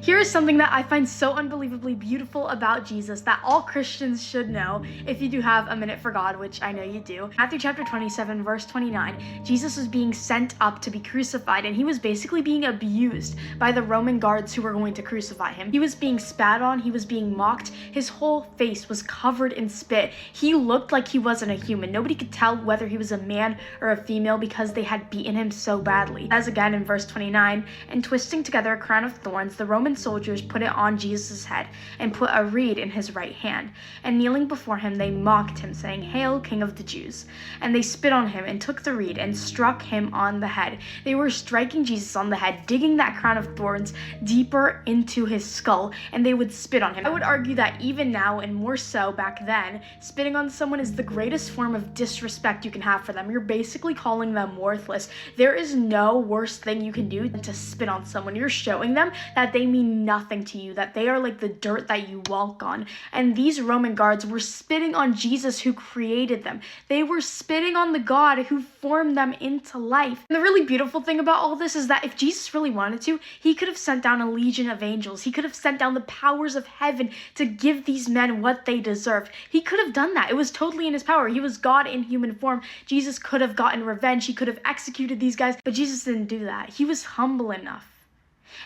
Here is something that I find so unbelievably beautiful about Jesus that all Christians should know if you do have a minute for God, which I know you do. Matthew chapter 27, verse 29, Jesus was being sent up to be crucified, and he was basically being abused by the Roman guards who were going to crucify him. He was being spat on, he was being mocked, his whole face was covered in spit. He looked like he wasn't a human. Nobody could tell whether he was a man or a female because they had beaten him so badly. As again in verse 29, and twisting together a crown of thorns, the Roman soldiers put it on Jesus' head and put a reed in his right hand. And kneeling before him, they mocked him, saying, "Hail, King of the Jews." And they spit on him and took the reed and struck him on the head. They were striking Jesus on the head, digging that crown of thorns deeper into his skull, and they would spit on him. I would argue that even now, and more so back then, spitting on someone is the greatest form of disrespect you can have for them. You're basically calling them worthless. There is no worse thing you can do than to spit on someone. You're showing them that they mean nothing to you, that they are like the dirt that you walk on. And these Roman guards were spitting on Jesus who created them. They were spitting on the God who formed them into life. And the really beautiful thing about all this is that if Jesus really wanted to, he could have sent down a legion of angels. He could have sent down the powers of heaven to give these men what they deserved. He could have done that. It was totally in his power. He was God in human form. Jesus could have gotten revenge. He could have executed these guys, but Jesus didn't do that. He was humble enough.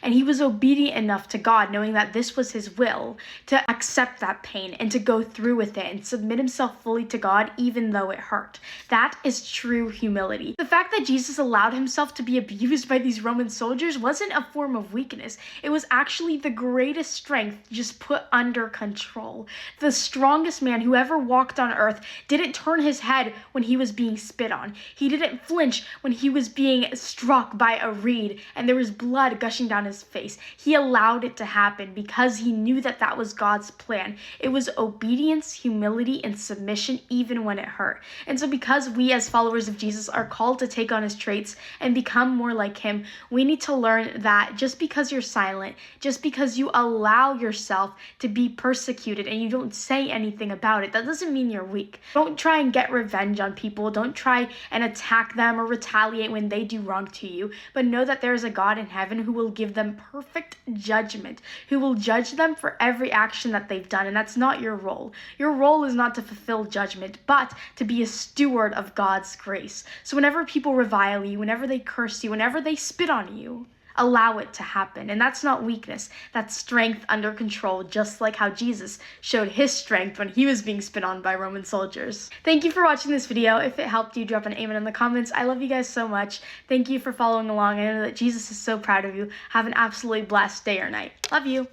And he was obedient enough to God, knowing that this was his will, to accept that pain and to go through with it and submit himself fully to God, even though it hurt. That is true humility. The fact that Jesus allowed himself to be abused by these Roman soldiers wasn't a form of weakness. It was actually the greatest strength just put under control. The strongest man who ever walked on earth didn't turn his head when he was being spit on. He didn't flinch when he was being struck by a reed and there was blood gushing down his face. He allowed it to happen because he knew that that was God's plan. It was obedience, humility, and submission even when it hurt. And so because we as followers of Jesus are called to take on his traits and become more like him, we need to learn that just because you're silent, just because you allow yourself to be persecuted and you don't say anything about it, that doesn't mean you're weak. Don't try and get revenge on people. Don't try and attack them or retaliate when they do wrong to you, but know that there is a God in heaven who will give them perfect judgment, who will judge them for every action that they've done. And that's not your role. Your role is not to fulfill judgment, but to be a steward of God's grace. So whenever people revile you, whenever they curse you, whenever they spit on you, allow it to happen. And that's not weakness. That's strength under control, just like how Jesus showed his strength when he was being spit on by Roman soldiers. Thank you for watching this video. If it helped you, drop an amen in the comments. I love you guys so much. Thank you for following along. I know that Jesus is so proud of you. Have an absolutely blessed day or night. Love you.